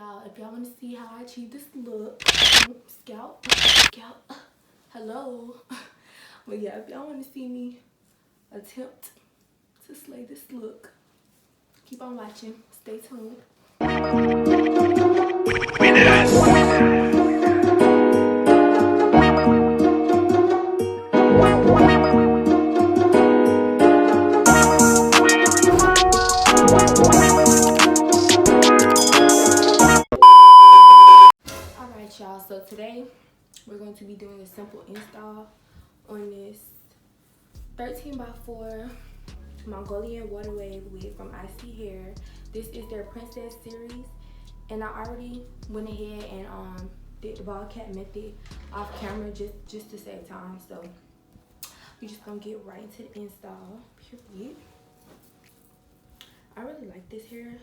y'all, if y'all want to see how I achieve this look, scalp, hello. But yeah, if y'all want to see me attempt to slay this look, keep on watching. Stay tuned. Alright y'all, so today we're going to be doing a simple install on this 13x4 Mongolian water wave wig from Isee Hair. This is their Princess series, and I already went ahead and did the ball cap method off camera just to save time. So we just gonna get right into the install. Period. I really like this hair.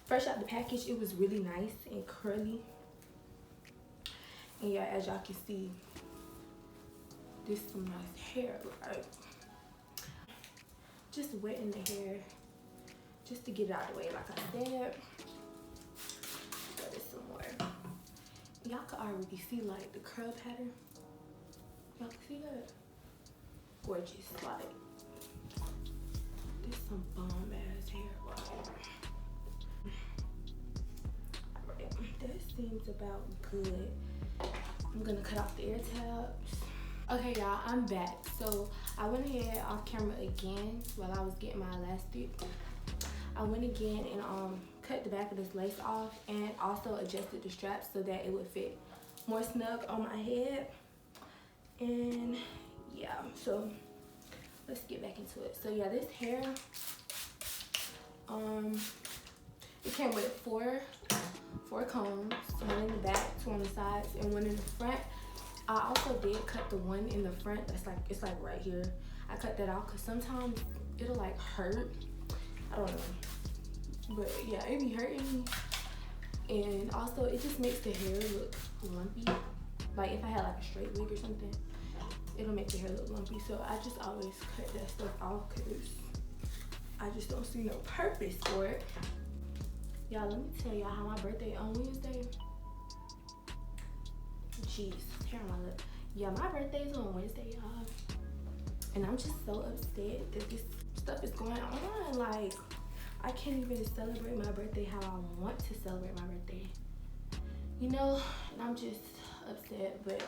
Fresh out the package, it was really nice and curly. And yeah, as y'all can see, this is some nice hair. Like, just wetting the hair just to get it out of the way, like I said. Wet it some more. Y'all can already see like the curl pattern. Y'all can see that? Gorgeous. Like, this is some bomb ass hair. Alright, that seems about good. I'm gonna cut off the ear tabs. Okay y'all, I'm back. So I went ahead off camera again while I was getting my elastic. I went again and cut the back of this lace off and also adjusted the straps so that it would fit more snug on my head. And yeah, so let's get back into it. So yeah, this hair, it came with four combs, one in the back, two on the sides, and one in the front. I also did cut the one in the front. It's like right here. I cut that off because sometimes it'll like hurt. I don't know, but yeah, it be hurting me. And also it just makes the hair look lumpy. Like if I had like a straight wig or something, it'll make the hair look lumpy. So I just always cut that stuff off because I just don't see no purpose for it. Y'all, let me tell y'all how my birthday on Wednesday. Jeez, hair on my lip. Yeah, my birthday is on Wednesday, y'all. And I'm just so upset that this stuff is going on. Like, I can't even celebrate my birthday how I want to celebrate my birthday. You know, and I'm just upset, but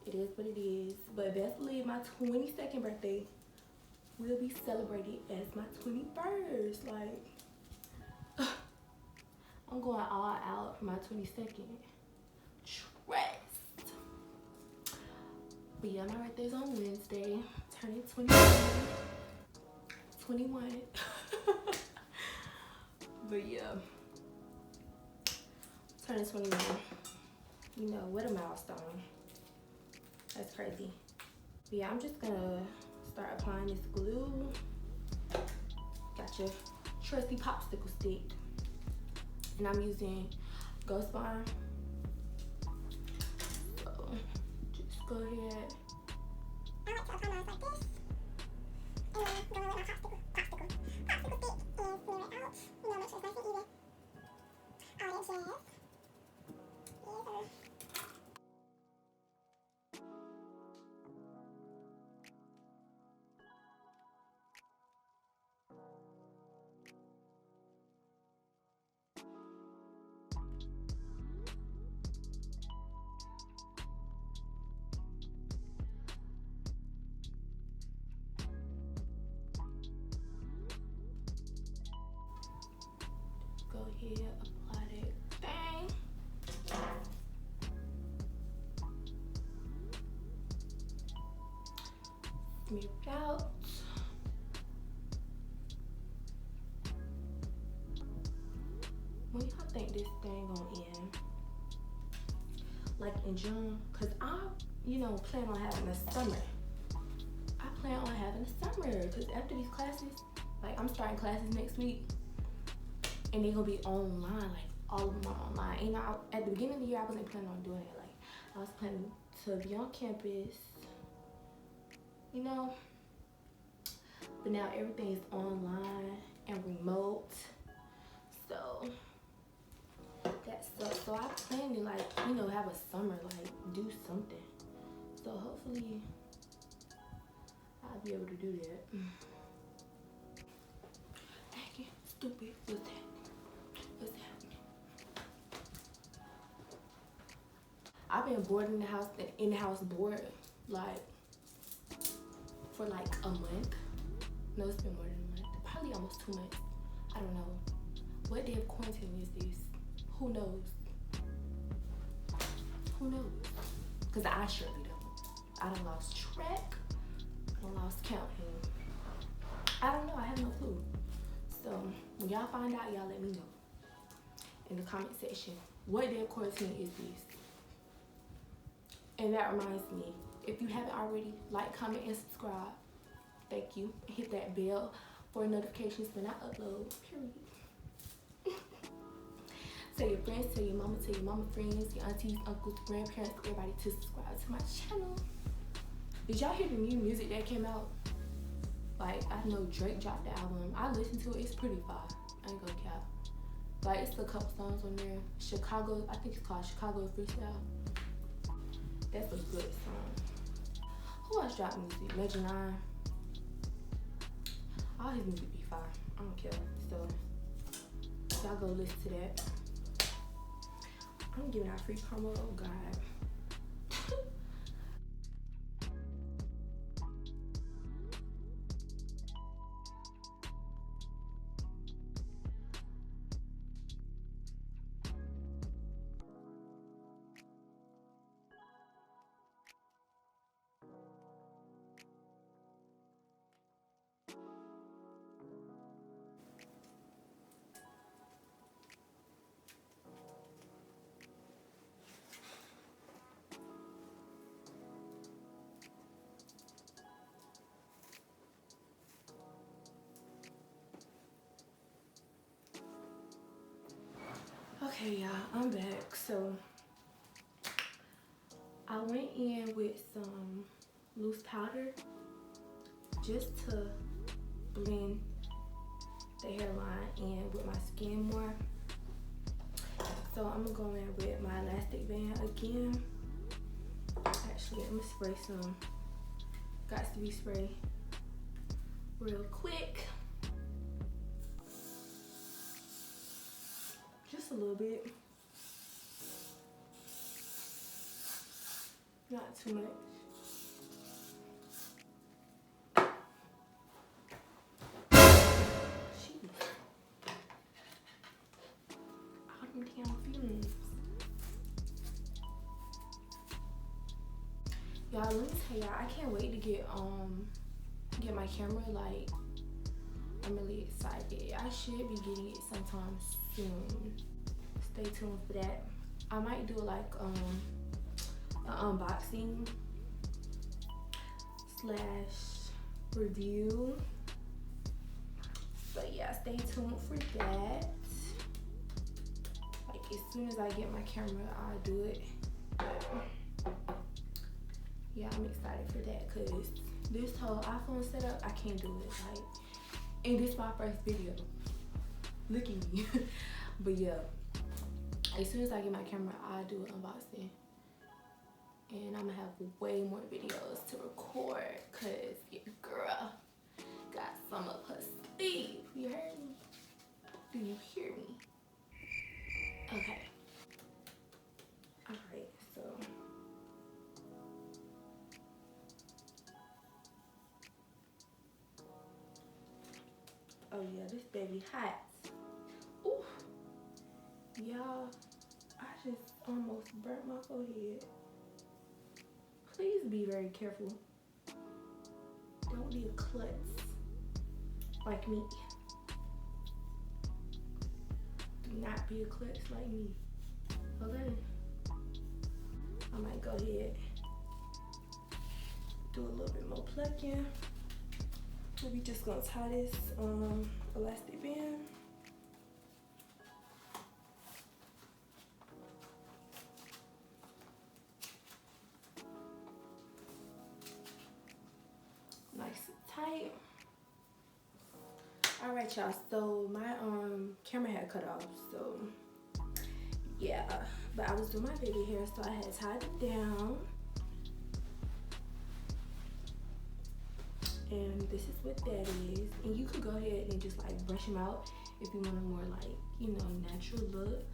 it is what it is. But best believe my 22nd birthday will be celebrated as my 21st. Like, I'm going all out for my 22nd. Trust. But yeah, my birthday's on Wednesday. Turning 21. But yeah, turning 21. You know, what a milestone. That's crazy. But yeah, I'm just gonna start applying this glue. Got your trusty popsicle stick. And I'm using Ghost Bond. So just go ahead. I like to apply mine like this. And then go with my popsicle stick and smear it out. You know, make sure it's nice and even. All that jazz. Yes, go ahead, apply that thing. Smear it out. When y'all think this thing gonna end? Like in June? Cause I, plan on having a summer. I plan on having a summer because after these classes, like I'm starting classes next week. And they're gonna be online, like all of them are online. And at the beginning of the year, I wasn't planning on doing it. Like I was planning to be on campus, but now everything is online and remote. have a summer, like do something. So hopefully I'll be able to do that. Acting stupid. What's that? What's happening? I've been bored in the house bored like for like a month. No, it's been more than a month. Probably almost 2 months. I don't know. What day of quarantine is this? Who knows? Who knows? Because I surely don't. I done lost track. I done lost count. I don't know. I have no clue. So when y'all find out, y'all let me know in the comment section. What day of quarantine is this? And that reminds me, if you haven't already, like, comment, and subscribe. Thank you. Hit that bell for notifications when I upload. Period. Tell your friends, tell your mama friends, your aunties, uncles, grandparents, everybody to subscribe to my channel. Did y'all hear the new music that came out? Like, I know Drake dropped the album. I listened to it. It's pretty fire. I ain't gonna cap. Like, it's a couple songs on there. Chicago, I think it's called Chicago Freestyle. That's a good song. Who else dropped music? Major 9. All his music be fire. I don't care. So y'all go listen to that. I'm giving out free promo. Oh God. Okay, y'all, I'm back. So I went in with some loose powder just to blend the hairline in with my skin more. So I'm gonna go in with my elastic band again. Actually, I'm gonna spray some. Got to be spray real quick. Just a little bit. Not too much. Jeez. All them damn fumes. Y'all, let me tell y'all, I can't wait to get my camera. Like, I'm really excited. I should be getting it sometime soon. Stay tuned for that. I might do like an unboxing / review. So yeah, stay tuned for that. Like, as soon as I get my camera, I'll do it. But yeah, I'm excited for that because this whole iPhone setup, I can't do it. Like, and this is my first video. Look at me. But yeah, as soon as I get my camera, I'll do an unboxing. And I'm gonna have way more videos to record because your girl got some up her sleeve. You heard me? Do you hear me? Okay. Alright, so oh yeah, this baby hot. Ooh. Y'all, I just almost burnt my forehead. Please be very careful. Don't be a klutz like me. Do not be a klutz like me. Okay? I might go ahead, do a little bit more plucking. We just gonna tie this elastic band. Nice and tight. All right, y'all. So my camera had cut off. So yeah, But I was doing my baby hair, so I had tied it down. And this is what that is. And you could go ahead and just like brush them out if you want a more like, you know, natural look.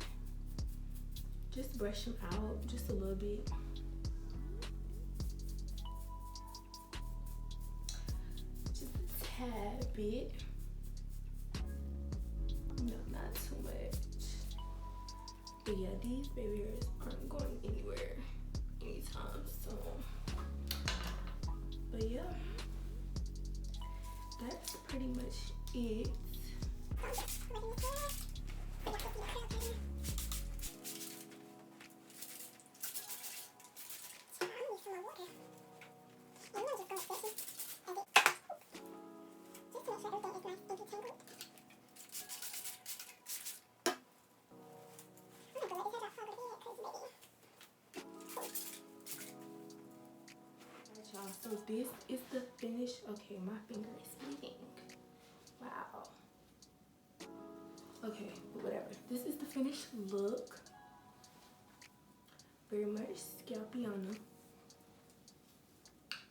Just brush them out just a little bit. Just a tad bit. No, not too much. But yeah, these baby hairs aren't going anywhere anytime soon. But yeah, that's pretty much it. So this is the finished. Okay, my finger is bleeding. Wow. Okay, but whatever. This is the finished look. Very much scalpiana.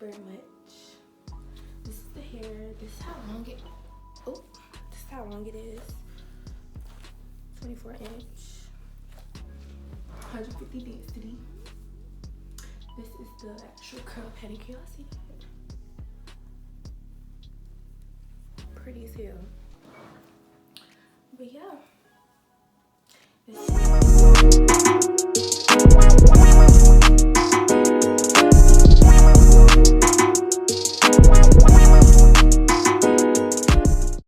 Very much. This is the hair. This is how long it. Oh, this is how long it is. 24 inch. 150 density. This is the actual curl pedicure. I see that. Pretty as hell. But yeah.